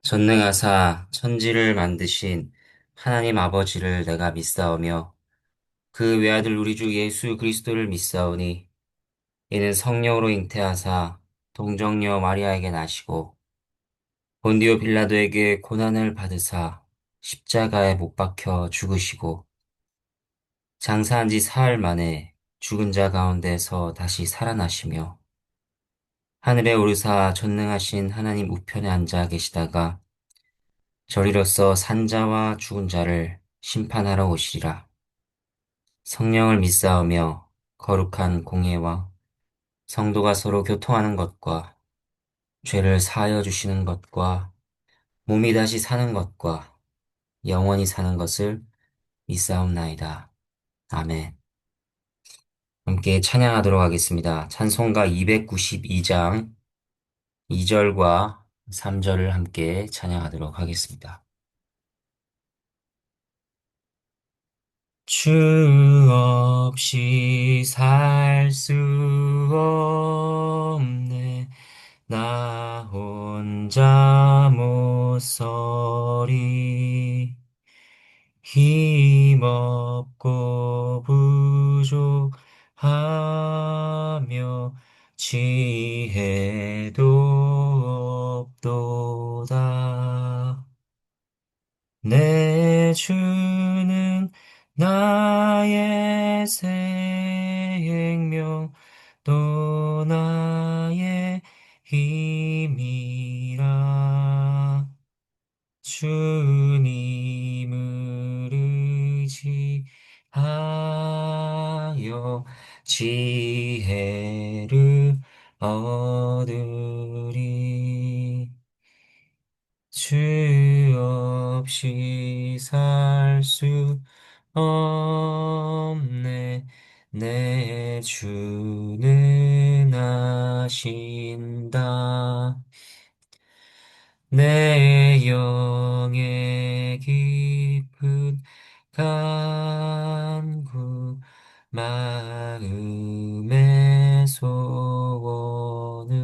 전능하사 천지를 만드신 하나님 아버지를 내가 믿사오며 그 외아들 우리 주 예수 그리스도를 믿사오니 이는 성령으로 잉태하사 동정녀 마리아에게 나시고 본디오 빌라도에게 고난을 받으사 십자가에 못 박혀 죽으시고 장사한 지 사흘 만에 죽은 자 가운데서 다시 살아나시며 하늘에 오르사 전능하신 하나님 우편에 앉아 계시다가 저리로서 산자와 죽은 자를 심판하러 오시리라. 성령을 믿사오며 거룩한 공예와 성도가 서로 교통하는 것과 죄를 사하여 주시는 것과 몸이 다시 사는 것과 영원히 사는 것을 믿사옵나이다. 아멘. 함께 찬양하도록 하겠습니다. 찬송가 292장 2절과 3절을 함께 찬양하도록 하겠습니다. 주 없이 살 수 없네. 나 혼자 못 서리. 힘없고 부족하며 지혜도 없도다. 내 주는 나의 생명 또 나의 힘이라. 주님을 의지하여 지혜를 얻으리. 주 없이 살 수 없네. 내 주는 아신다. 내 영의 깊은 간구 마음의 소원은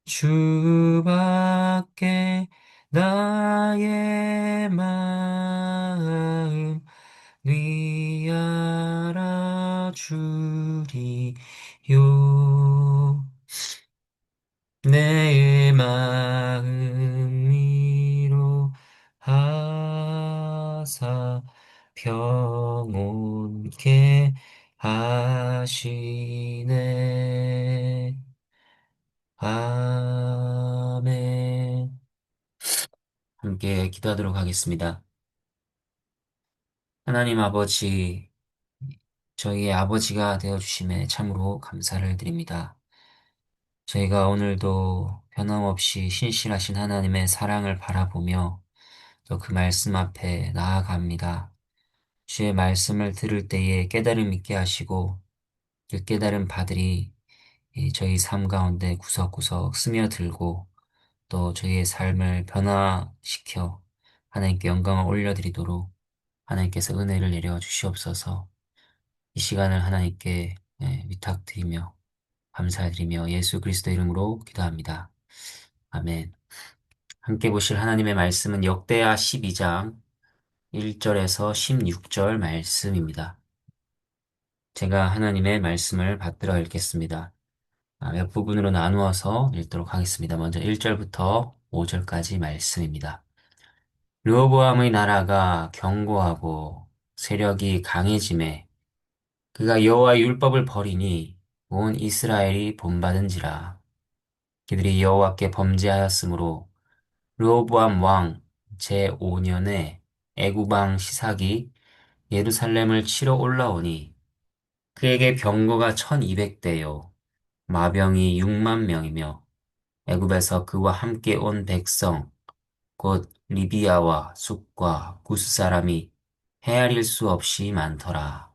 주밖에 나의 마음 위알아 주리요. 내 마음 위로하사 평온케 하시네. 아멘. 함께 기도하도록 하겠습니다. 하나님 아버지, 저희의 아버지가 되어주심에 참으로 감사를 드립니다. 저희가 오늘도 변함없이 신실하신 하나님의 사랑을 바라보며 또 그 말씀 앞에 나아갑니다. 주의 말씀을 들을 때에 깨달음 있게 하시고 그 깨달은 바들이 저희 삶 가운데 구석구석 스며들고 또 저희의 삶을 변화시켜 하나님께 영광을 올려드리도록 하나님께서 은혜를 내려 주시옵소서. 이 시간을 하나님께 위탁드리며 감사드리며 예수 그리스도 이름으로 기도합니다. 아멘. 함께 보실 하나님의 말씀은 역대하 12장 1절에서 16절 말씀입니다. 제가 하나님의 말씀을 받들어 읽겠습니다. 몇 부분으로 나누어서 읽도록 하겠습니다. 먼저 1절부터 5절까지 말씀입니다. 르호보암의 나라가 견고하고 세력이 강해짐에 그가 여호와의 율법을 버리니 온 이스라엘이 본받은지라. 그들이 여호와께 범죄하였으므로 르호보암 왕 제5년에 애굽 왕 시삭이 예루살렘을 치러 올라오니 그에게 병거가 1200대요 마병이 6만 명이며 애굽에서 그와 함께 온 백성 곧 리비아와 숫과 구스 사람이 헤아릴 수 없이 많더라.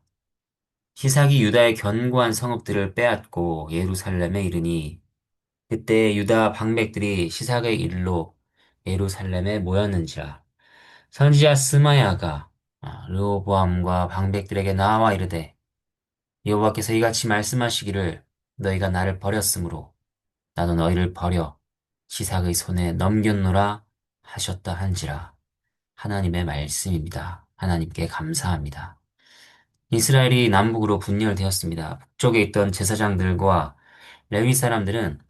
시삭이 유다의 견고한 성읍들을 빼앗고 예루살렘에 이르니 그때 유다 방백들이 시삭의 일로 예루살렘에 모였는지라. 선지자 스마야가 르호보암과 방백들에게 나와 이르되 여호와께서 이같이 말씀하시기를 너희가 나를 버렸으므로 나도 너희를 버려 시삭의 손에 넘겼노라 하셨다 한지라. 하나님의 말씀입니다. 하나님께 감사합니다. 이스라엘이 남북으로 분열되었습니다. 북쪽에 있던 제사장들과 레위 사람들은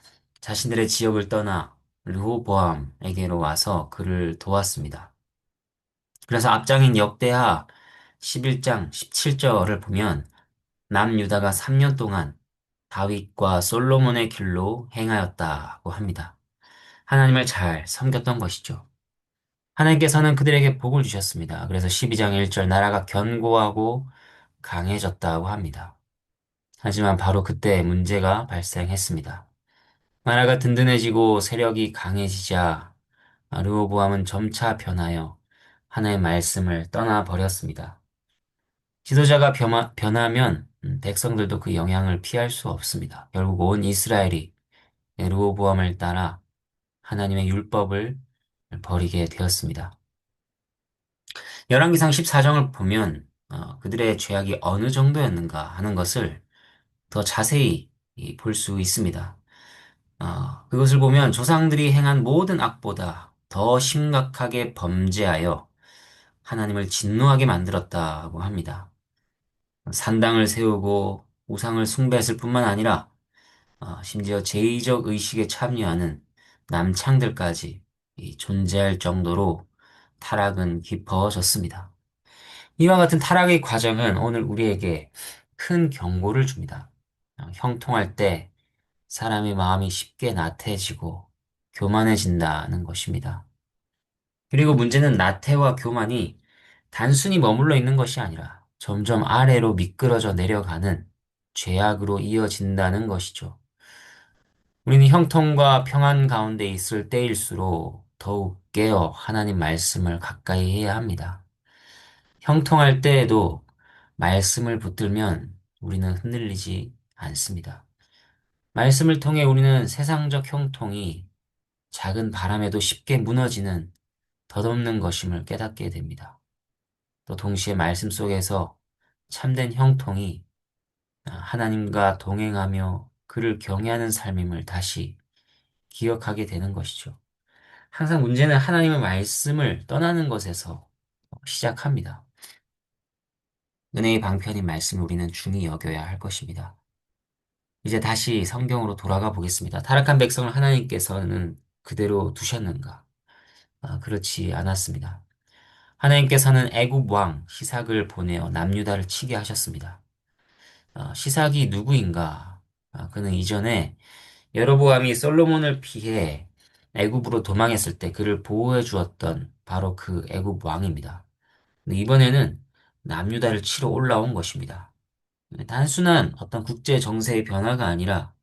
자신들의 지역을 떠나 르호보암에게로 와서 그를 도왔습니다. 그래서 앞장인 역대하 11장 17절을 보면 남유다가 3년 동안 다윗과 솔로몬의 길로 행하였다고 합니다. 하나님을 잘 섬겼던 것이죠. 하나님께서는 그들에게 복을 주셨습니다. 그래서 12장 1절 나라가 견고하고 강해졌다고 합니다. 하지만 바로 그때 문제가 발생했습니다. 나라가 든든해지고 세력이 강해지자 르호보암은 점차 변하여 하나님의 말씀을 떠나버렸습니다. 지도자가 변하면 백성들도 그 영향을 피할 수 없습니다. 결국 온 이스라엘이 르호보암을 따라 하나님의 율법을 버리게 되었습니다. 열왕기상 14장을 보면 그들의 죄악이 어느 정도였는가 하는 것을 더 자세히 볼 수 있습니다. 그것을 보면 조상들이 행한 모든 악보다 더 심각하게 범죄하여 하나님을 진노하게 만들었다고 합니다. 산당을 세우고 우상을 숭배했을 뿐만 아니라 심지어 제의적 의식에 참여하는 남창들까지 존재할 정도로 타락은 깊어졌습니다. 이와 같은 타락의 과정은 오늘 우리에게 큰 경고를 줍니다. 형통할 때 사람의 마음이 쉽게 나태해지고 교만해진다는 것입니다. 그리고 문제는 나태와 교만이 단순히 머물러 있는 것이 아니라 점점 아래로 미끄러져 내려가는 죄악으로 이어진다는 것이죠. 우리는 형통과 평안 가운데 있을 때일수록 더욱 깨어 하나님 말씀을 가까이 해야 합니다. 형통할 때에도 말씀을 붙들면 우리는 흔들리지 않습니다. 말씀을 통해 우리는 세상적 형통이 작은 바람에도 쉽게 무너지는 덧없는 것임을 깨닫게 됩니다. 또 동시에 말씀 속에서 참된 형통이 하나님과 동행하며 그를 경외하는 삶임을 다시 기억하게 되는 것이죠. 항상 문제는 하나님의 말씀을 떠나는 것에서 시작합니다. 은혜의 방편인 말씀을 우리는 중히 여겨야 할 것입니다. 이제 다시 성경으로 돌아가 보겠습니다. 타락한 백성을 하나님께서는 그대로 두셨는가? 그렇지 않았습니다. 하나님께서는 애굽 왕 시삭을 보내어 남유다를 치게 하셨습니다. 시삭이 누구인가? 그는 이전에 여로보암이 솔로몬을 피해 애굽으로 도망했을 때 그를 보호해 주었던 바로 그 애굽 왕입니다. 근데 이번에는 남유다를 치러 올라온 것입니다. 단순한 어떤 국제 정세의 변화가 아니라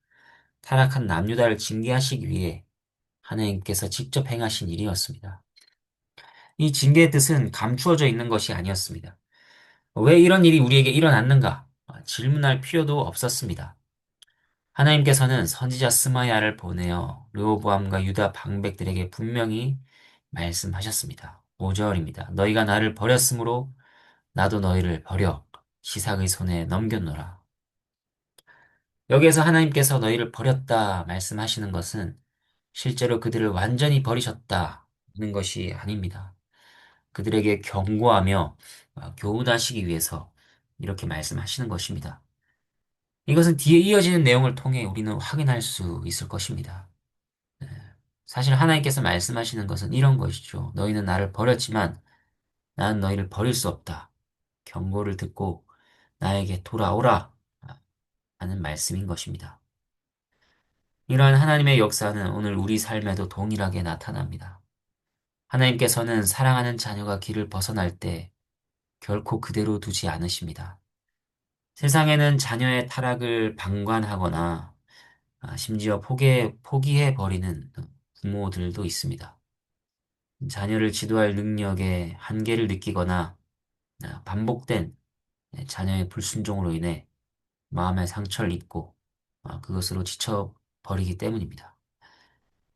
타락한 남유다를 징계하시기 위해 하나님께서 직접 행하신 일이었습니다. 이 징계의 뜻은 감추어져 있는 것이 아니었습니다. 왜 이런 일이 우리에게 일어났는가? 질문할 필요도 없었습니다. 하나님께서는 선지자 스마야를 보내어 르호보암과 유다 방백들에게 분명히 말씀하셨습니다. 5절입니다. 너희가 나를 버렸으므로 나도 너희를 버려 시삭의 손에 넘겼노라. 여기에서 하나님께서 너희를 버렸다 말씀하시는 것은 실제로 그들을 완전히 버리셨다는 것이 아닙니다. 그들에게 경고하며 교훈하시기 위해서 이렇게 말씀하시는 것입니다. 이것은 뒤에 이어지는 내용을 통해 우리는 확인할 수 있을 것입니다. 네. 사실 하나님께서 말씀하시는 것은 이런 것이죠. 너희는 나를 버렸지만 나는 너희를 버릴 수 없다. 경고를 듣고 나에게 돌아오라 하는 말씀인 것입니다. 이러한 하나님의 역사는 오늘 우리 삶에도 동일하게 나타납니다. 하나님께서는 사랑하는 자녀가 길을 벗어날 때 결코 그대로 두지 않으십니다. 세상에는 자녀의 타락을 방관하거나 심지어 포기해버리는 부모들도 있습니다. 자녀를 지도할 능력에 한계를 느끼거나 반복된 자녀의 불순종으로 인해 마음의 상처를 입고 그것으로 지쳐버리기 때문입니다.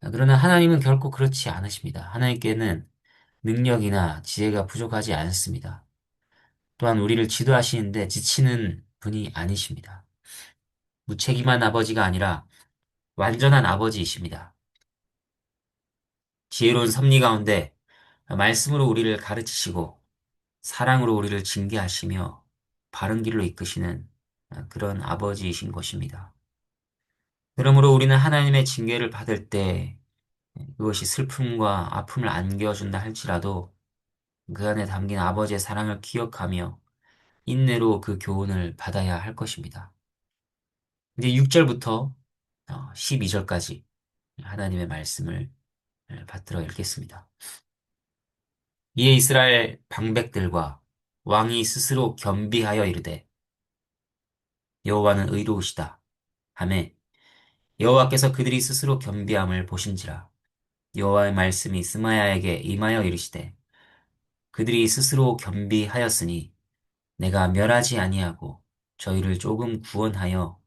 그러나 하나님은 결코 그렇지 않으십니다. 하나님께는 능력이나 지혜가 부족하지 않습니다. 또한 우리를 지도하시는데 지치는 분이 아니십니다. 무책임한 아버지가 아니라 완전한 아버지이십니다. 지혜로운 섭리 가운데 말씀으로 우리를 가르치시고 사랑으로 우리를 징계하시며 바른 길로 이끄시는 그런 아버지이신 것입니다. 그러므로 우리는 하나님의 징계를 받을 때 그것이 슬픔과 아픔을 안겨준다 할지라도 그 안에 담긴 아버지의 사랑을 기억하며 인내로 그 교훈을 받아야 할 것입니다. 이제 6절부터 12절까지 하나님의 말씀을 받들어 읽겠습니다. 이에 이스라엘 방백들과 왕이 스스로 겸비하여 이르되 여호와는 의로우시다 하매 여호와께서 그들이 스스로 겸비함을 보신지라 여호와의 말씀이 스마야에게 임하여 이르시되 그들이 스스로 겸비하였으니 내가 멸하지 아니하고 저희를 조금 구원하여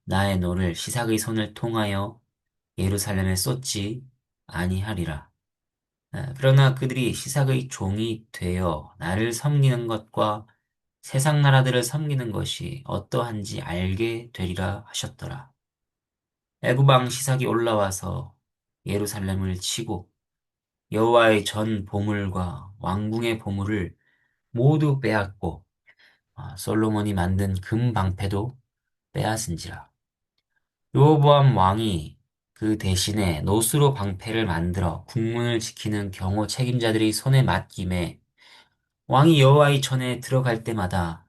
나의 노를 시삭의 손을 통하여 예루살렘에 쏟지 아니하리라. 그러나 그들이 시삭의 종이 되어 나를 섬기는 것과 세상 나라들을 섬기는 것이 어떠한지 알게 되리라 하셨더라. 애굽 왕 시삭이 올라와서 예루살렘을 치고 여호와의 전 보물과 왕궁의 보물을 모두 빼앗고 솔로몬이 만든 금 방패도 빼앗은지라. 르호보암 왕이 그 대신에 노수로 방패를 만들어 국문을 지키는 경호 책임자들의 손에 맡김에 왕이 여호와의 전에 들어갈 때마다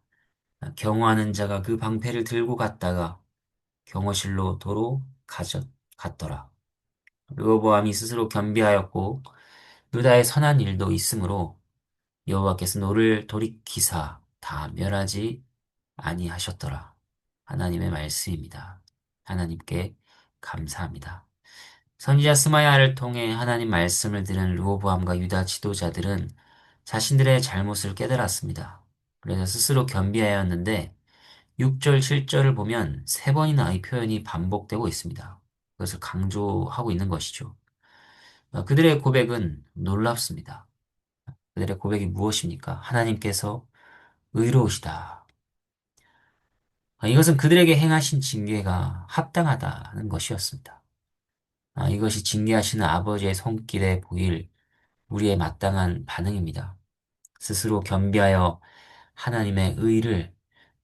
경호하는 자가 그 방패를 들고 갔다가 경호실로 도로 갔더라. 르호보암이 스스로 겸비하였고 유다의 선한 일도 있으므로 여호와께서 노를 돌이키사 다 멸하지 아니하셨더라. 하나님의 말씀입니다. 하나님께 감사합니다. 선지자 스마야를 통해 하나님 말씀을 들은 르호보암과 유다 지도자들은 자신들의 잘못을 깨달았습니다. 그래서 스스로 겸비하였는데 6절, 7절을 보면 세 번이나 이 표현이 반복되고 있습니다. 그것을 강조하고 있는 것이죠. 그들의 고백은 놀랍습니다. 그들의 고백이 무엇입니까? 하나님께서 의로우시다. 이것은 그들에게 행하신 징계가 합당하다는 것이었습니다. 이것이 징계하시는 아버지의 손길에 보일 우리의 마땅한 반응입니다. 스스로 겸비하여 하나님의 의를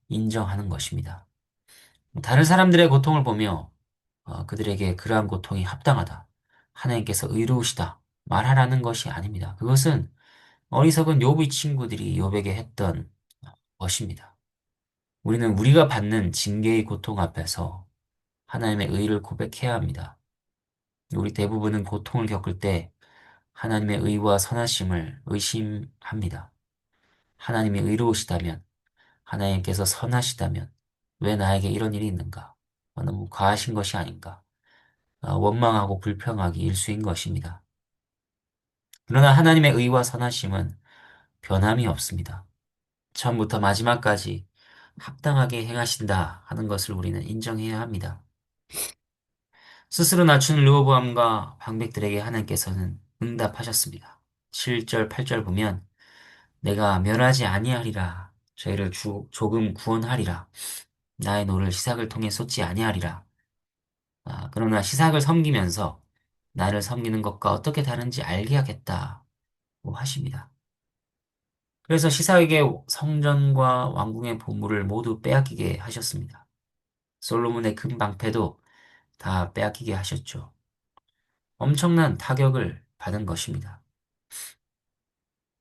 인정하는 것입니다. 다른 사람들의 고통을 보며 그들에게 그러한 고통이 합당하다. 하나님께서 의로우시다. 말하라는 것이 아닙니다. 그것은 어리석은 욥의 친구들이 욥에게 했던 것입니다. 우리는 우리가 받는 징계의 고통 앞에서 하나님의 의를 고백해야 합니다. 우리 대부분은 고통을 겪을 때 하나님의 의와 선하심을 의심합니다. 하나님이 의로우시다면, 하나님께서 선하시다면, 왜 나에게 이런 일이 있는가? 너무 과하신 것이 아닌가? 원망하고 불평하기 일수인 것입니다. 그러나 하나님의 의와 선하심은 변함이 없습니다. 처음부터 마지막까지 합당하게 행하신다 하는 것을 우리는 인정해야 합니다. 스스로 낮춘 르호보암과 방백들에게 하나님께서는 응답하셨습니다. 7절, 8절 보면 내가 멸하지 아니하리라. 저희를 조금 구원하리라. 나의 노를 시삭을 통해 쏟지 아니하리라. 그러나 시삭을 섬기면서 나를 섬기는 것과 어떻게 다른지 알게 하겠다고 하십니다. 그래서 시삭에게 성전과 왕궁의 보물을 모두 빼앗기게 하셨습니다. 솔로몬의 금 방패도 다 빼앗기게 하셨죠. 엄청난 타격을 받은 것입니다.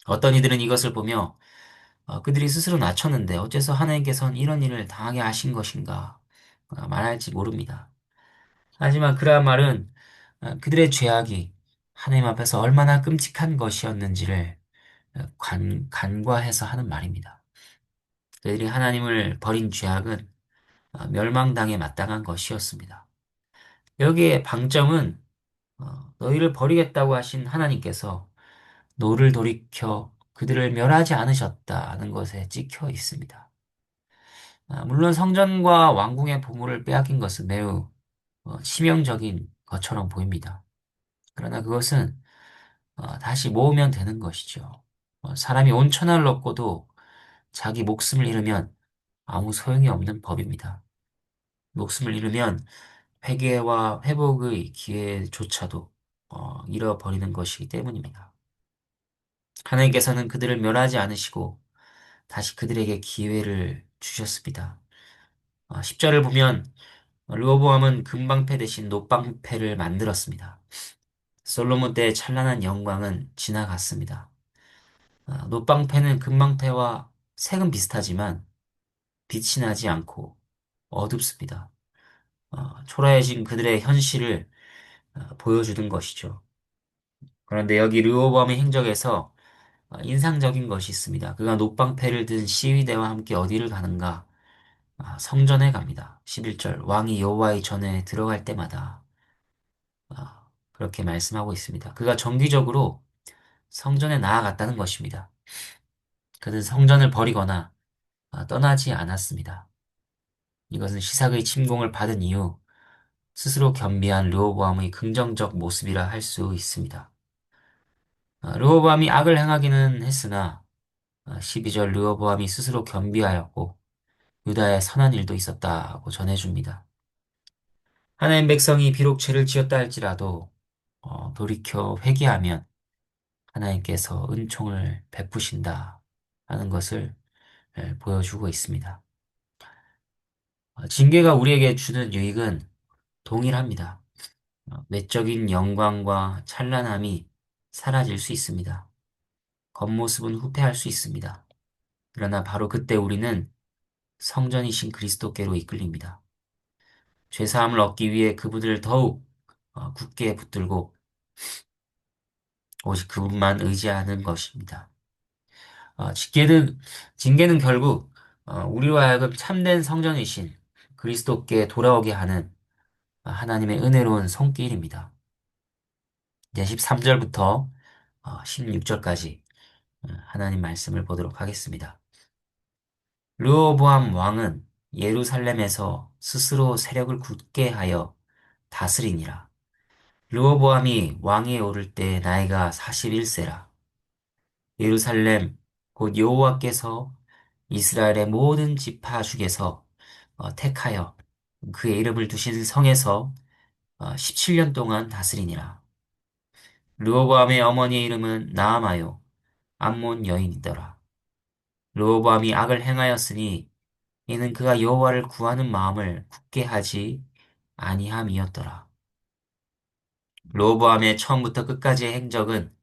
어떤 이들은 이것을 보며 그들이 스스로 낮췄는데 어째서 하나님께서는 이런 일을 당하게 하신 것인가 말할지 모릅니다. 하지만 그러한 말은 그들의 죄악이 하나님 앞에서 얼마나 끔찍한 것이었는지를 간과해서 하는 말입니다. 그들이 하나님을 버린 죄악은 멸망당에 마땅한 것이었습니다. 여기에 방점은 너희를 버리겠다고 하신 하나님께서 노를 돌이켜 그들을 멸하지 않으셨다는 것에 찍혀 있습니다. 물론 성전과 왕궁의 보물을 빼앗긴 것은 매우 치명적인 것처럼 보입니다. 그러나 그것은 다시 모으면 되는 것이죠. 사람이 온 천하를 얻고도 자기 목숨을 잃으면 아무 소용이 없는 법입니다. 목숨을 잃으면 회개와 회복의 기회조차도 잃어버리는 것이기 때문입니다. 하나님께서는 그들을 멸하지 않으시고 다시 그들에게 기회를 주셨습니다. 10절을 보면 르호보암은 금방패 대신 노방패를 만들었습니다. 솔로몬 때의 찬란한 영광은 지나갔습니다. 노방패는 금방패와 색은 비슷하지만 빛이 나지 않고 어둡습니다. 초라해진 그들의 현실을 보여주는 것이죠. 그런데 여기 르호보암의 행적에서 인상적인 것이 있습니다. 그가 노방패를 든 시위대와 함께 어디를 가는가? 성전에 갑니다. 11절 왕이 여호와의 전에 들어갈 때마다 그렇게 말씀하고 있습니다. 그가 정기적으로 성전에 나아갔다는 것입니다. 그는 성전을 버리거나 떠나지 않았습니다. 이것은 시삭의 침공을 받은 이후 스스로 겸비한 르호보암의 긍정적 모습이라 할 수 있습니다. 르호보암이 악을 행하기는 했으나 12절 르호보암이 스스로 겸비하였고 유다에 선한 일도 있었다고 전해줍니다. 하나님 백성이 비록 죄를 지었다 할지라도 돌이켜 회개하면 하나님께서 은총을 베푸신다 하는 것을 보여주고 있습니다. 징계가 우리에게 주는 유익은 동일합니다. 외적인 영광과 찬란함이 사라질 수 있습니다. 겉모습은 후퇴할 수 있습니다. 그러나 바로 그때 우리는 성전이신 그리스도께로 이끌립니다. 죄사함을 얻기 위해 그분을 더욱 굳게 붙들고 오직 그분만 의지하는 것입니다. 징계는, 징계는 결국 우리와 하여금 참된 성전이신 그리스도께 돌아오게 하는 하나님의 은혜로운 손길입니다. 이제 13절부터 16절까지 하나님 말씀을 보도록 하겠습니다. 르호보암 왕은 예루살렘에서 스스로 세력을 굳게 하여 다스리니라. 르호보암이 왕위에 오를 때 나이가 41세라. 예루살렘 곧 여호와께서 이스라엘의 모든 지파 중에서 택하여 그의 이름을 두신 성에서 17년 동안 다스리니라. 르호보암의 어머니의 이름은 나아마요 암몬 여인이더라. 르호보암이 악을 행하였으니 이는 그가 여호와를 구하는 마음을 굳게 하지 아니함이었더라. 르호보암의 처음부터 끝까지의 행적은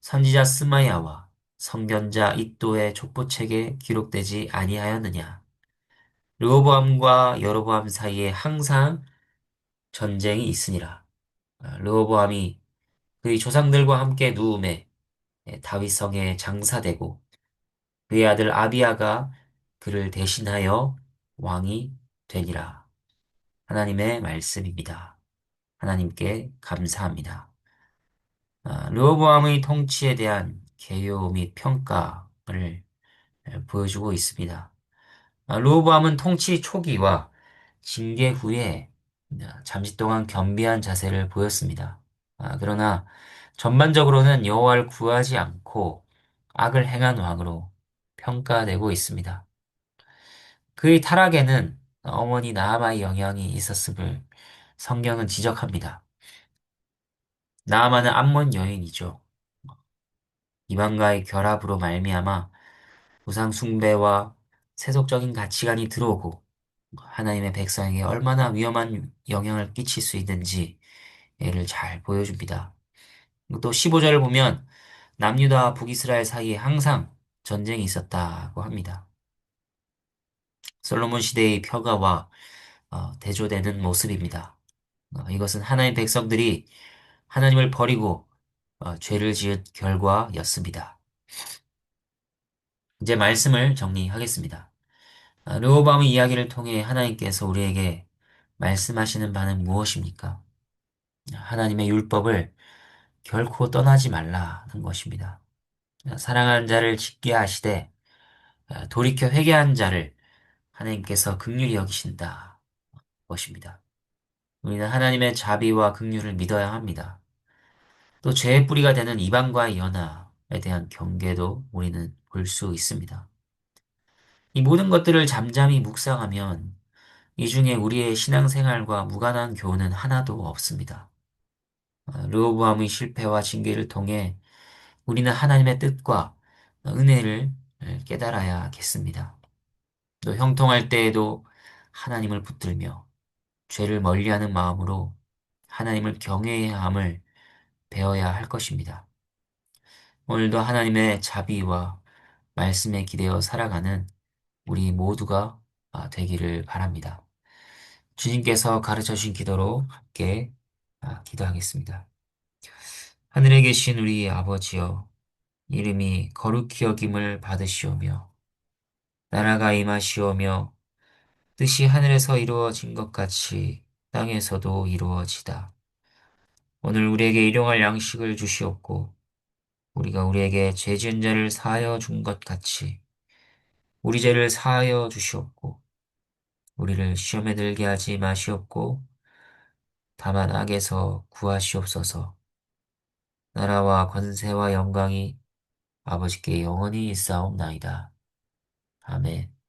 선지자 스마야와 선견자 id도의 족보책에 기록되지 아니하였느냐. 르호보암과 여로보암 사이에 항상 전쟁이 있으니라. 르호보암이 그의 조상들과 함께 누움에 다윗성에 장사되고 그의 아들 아비야가 그를 대신하여 왕이 되니라. 하나님의 말씀입니다. 하나님께 감사합니다. 르호보암의 통치에 대한 개요 및 평가를 보여주고 있습니다. 르호보암은 통치 초기와 징계 후에 잠시 동안 겸비한 자세를 보였습니다. 그러나 전반적으로는 여호와를 구하지 않고 악을 행한 왕으로 평가되고 있습니다. 그의 타락에는 어머니 나아마의 영향이 있었음을 성경은 지적합니다. 나아마는 암몬 여인이죠. 이방과의 결합으로 말미암아 우상 숭배와 세속적인 가치관이 들어오고 하나님의 백성에게 얼마나 위험한 영향을 끼칠 수 있는지 를 잘 보여줍니다. 또 15절을 보면 남유다와 북이스라엘 사이에 항상 전쟁이 있었다고 합니다. 솔로몬 시대의 평가와 대조되는 모습입니다. 이것은 하나님 백성들이 하나님을 버리고 죄를 지은 결과였습니다. 이제 말씀을 정리하겠습니다. 르호보암의 이야기를 통해 하나님께서 우리에게 말씀하시는 바는 무엇입니까? 하나님의 율법을 결코 떠나지 말라는 것입니다. 사랑하는 자를 짓게 하시되 돌이켜 회개한 자를 하나님께서 긍휼히 여기신다 것입니다. 우리는 하나님의 자비와 긍휼을 믿어야 합니다. 또 죄의 뿌리가 되는 이방과의 연합에 대한 경계도 우리는 볼 수 있습니다. 이 모든 것들을 잠잠히 묵상하면 이 중에 우리의 신앙생활과 무관한 교훈은 하나도 없습니다. 르호보암의 실패와 징계를 통해 우리는 하나님의 뜻과 은혜를 깨달아야겠습니다. 또 형통할 때에도 하나님을 붙들며 죄를 멀리하는 마음으로 하나님을 경외해야 함을 배워야 할 것입니다. 오늘도 하나님의 자비와 말씀에 기대어 살아가는 우리 모두가 되기를 바랍니다. 주님께서 가르쳐 주신 기도로 함께 기도하겠습니다. 하늘에 계신 우리 아버지여, 이름이 거룩히 여김을 받으시오며, 나라가 임하시오며, 뜻이 하늘에서 이루어진 것 같이 땅에서도 이루어지다. 오늘 우리에게 일용할 양식을 주시옵고, 우리가 우리에게 죄 지은 자를 사하여 준 것 같이 우리 죄를 사하여 주시옵고, 우리를 시험에 들게 하지 마시옵고, 다만 악에서 구하시옵소서. 나라와 권세와 영광이 아버지께 영원히 있사옵나이다. 아멘.